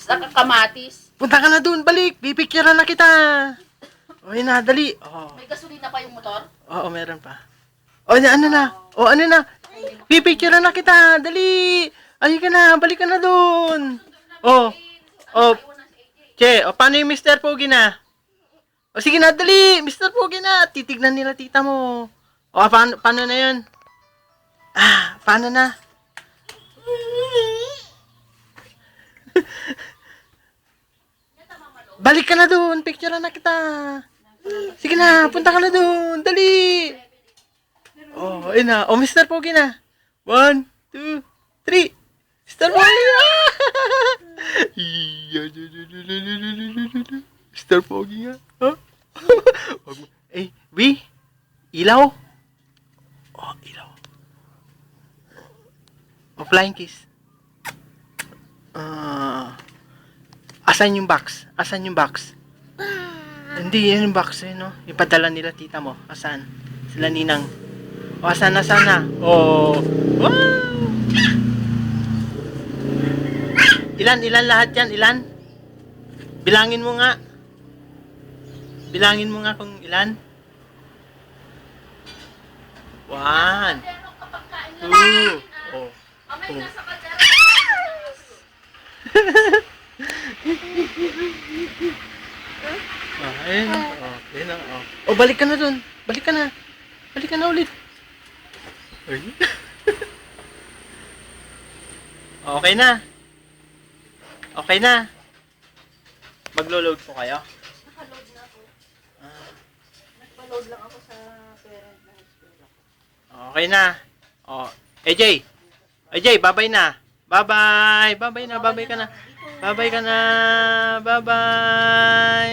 Sa kakamatis. Punta ka na doon, balik. Pipicturean na kita. O, yun na, dali. Oh. May gasolina pa yung motor? Oo, meron pa. O, ano na? O, ano na? Pipicturean na kita. Dali. Ay ka na, balik ka na doon. O, Che, o, paano yung Mr. Pogi na? O, sige na, dali. Mr. Pogi na. Titignan nila tita mo. O, paano na yun? Paano na? Balik ka na doon. Picture na kita. Sige na, punta ka na doon. Dali. Oh, ayun na. Oh, Mr. Pogi na. 1, 2, 3. Mr. Pogi na. Mr. Pogi nga. Huh? Eh, B? Ilaw? Oh, ilaw. Oh, flying kiss. Asan yung box? Asan yung box? Hindi, yan yung box eh, no? Ipadala nila tita mo. Asan? Sila ninang. O, asan na, sana? Oh. Wow! Ilan lahat yan? Ilan? Bilangin mo nga. Bilangin mo nga kung ilan. 1, 2, oh. Ayun. Ayun na. Oh, balik ka na dun. Balik ka na. Balik ka na ulit. Ay. Okay na. Okay na. Maglo-load po kayo? Nakaload na ako. Nagpa-load lang ako sa parent ng eskwela. Okay na. Oh, AJ. AJ, bye-bye na. Bye-bye. Bye-bye na. Bye-bye ka na. Bye-bye ka na. Bye-bye.